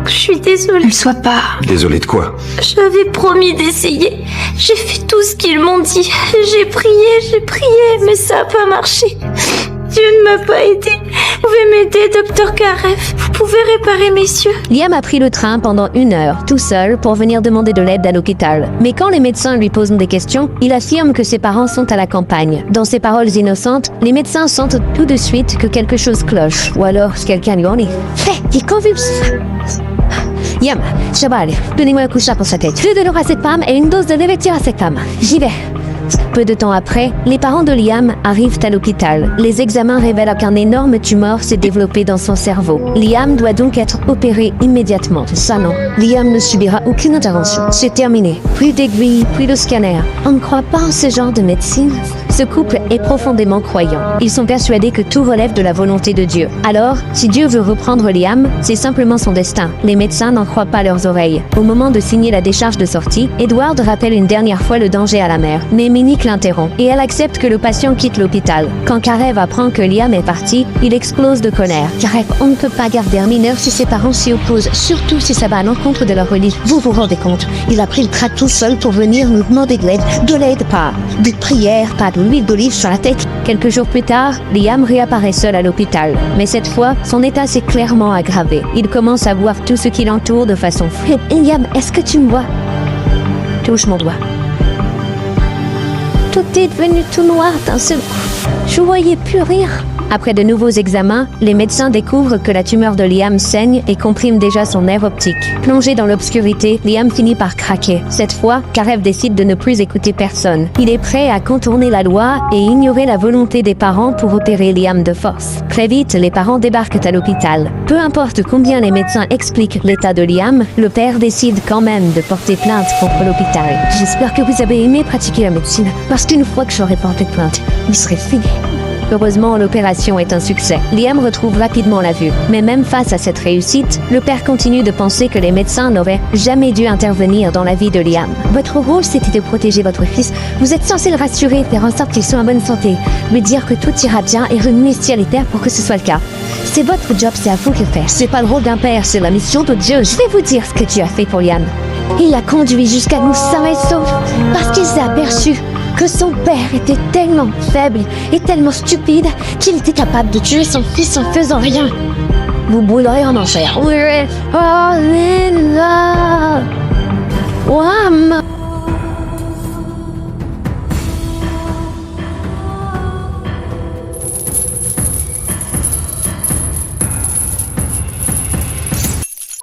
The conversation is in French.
Je suis désolée. Ne sois pas. Désolé de quoi? J'avais promis d'essayer. J'ai fait tout ce qu'ils m'ont dit. J'ai prié, mais ça a pas marché. Dieu ne m'a pas aidé. Vous pouvez m'aider, docteur Karev. Vous pouvez réparer mes yeux. Liam a pris le train pendant 1 heure, tout seul, pour venir demander de l'aide à l'hôpital. Mais quand les médecins lui posent des questions, il affirme que ses parents sont à la campagne. Dans ses paroles innocentes, les médecins sentent tout de suite que quelque chose cloche, ou alors quelqu'un lui en est. Il convulse. Liam, Chabal, donnez-moi un coup de chat pour sa tête. 2 de l'orazépam et une dose de levetiracetam. J'y vais. Peu de temps après, les parents de Liam arrivent à l'hôpital. Les examens révèlent qu'un énorme tumeur s'est développé dans son cerveau. Liam doit donc être opéré immédiatement. Ça non, Liam ne subira aucune intervention. C'est terminé. Plus d'aiguilles, plus de scanner. On ne croit pas en ce genre de médecine. Ce couple est profondément croyant. Ils sont persuadés que tout relève de la volonté de Dieu. Alors, si Dieu veut reprendre Liam, c'est simplement son destin. Les médecins n'en croient pas leurs oreilles. Au moment de signer la décharge de sortie, Edward rappelle une dernière fois le danger à la mère. Mais Minnick l'interrompt et elle accepte que le patient quitte l'hôpital. Quand Karev apprend que Liam est parti, il explose de colère. Karev, on ne peut pas garder un mineur si ses parents s'y opposent, surtout si ça va à l'encontre de leur religion. Vous vous rendez compte, il a pris le train tout seul pour venir nous demander de l'aide, pas de prière, pas de l'huile d'olive sur la tête. Quelques jours plus tard, Liam réapparaît seul à l'hôpital. Mais cette fois, son état s'est clairement aggravé. Il commence à voir tout ce qui l'entoure de façon floue. Liam, est-ce que tu me vois? Touche mon doigt. Tout est devenu tout noir d'un seul coup. Je voyais plus rire. Après de nouveaux examens, les médecins découvrent que la tumeur de Liam saigne et comprime déjà son nerf optique. Plongé dans l'obscurité, Liam finit par craquer. Cette fois, Karev décide de ne plus écouter personne. Il est prêt à contourner la loi et ignorer la volonté des parents pour opérer Liam de force. Très vite, les parents débarquent à l'hôpital. Peu importe combien les médecins expliquent l'état de Liam, le père décide quand même de porter plainte contre l'hôpital. J'espère que vous avez aimé pratiquer la médecine, parce qu'une fois que j'aurai porté plainte, vous serez fini. Heureusement, l'opération est un succès. Liam retrouve rapidement la vue. Mais même face à cette réussite, le père continue de penser que les médecins n'auraient jamais dû intervenir dans la vie de Liam. Votre rôle, c'était de protéger votre fils. Vous êtes censé le rassurer, faire en sorte qu'il soit en bonne santé, lui dire que tout ira bien et remuer ciel et terre pour que ce soit le cas. C'est votre job, c'est à vous de le faire. C'est pas le rôle d'un père, c'est la mission de Dieu. Je vais vous dire ce que Dieu a fait pour Liam. Il l'a conduit jusqu'à nous sains et saufs parce qu'il s'est aperçu que son père était tellement faible et tellement stupide qu'il était capable de tuer son fils en faisant rien. Vous brûlerez en enfer. We're all in love.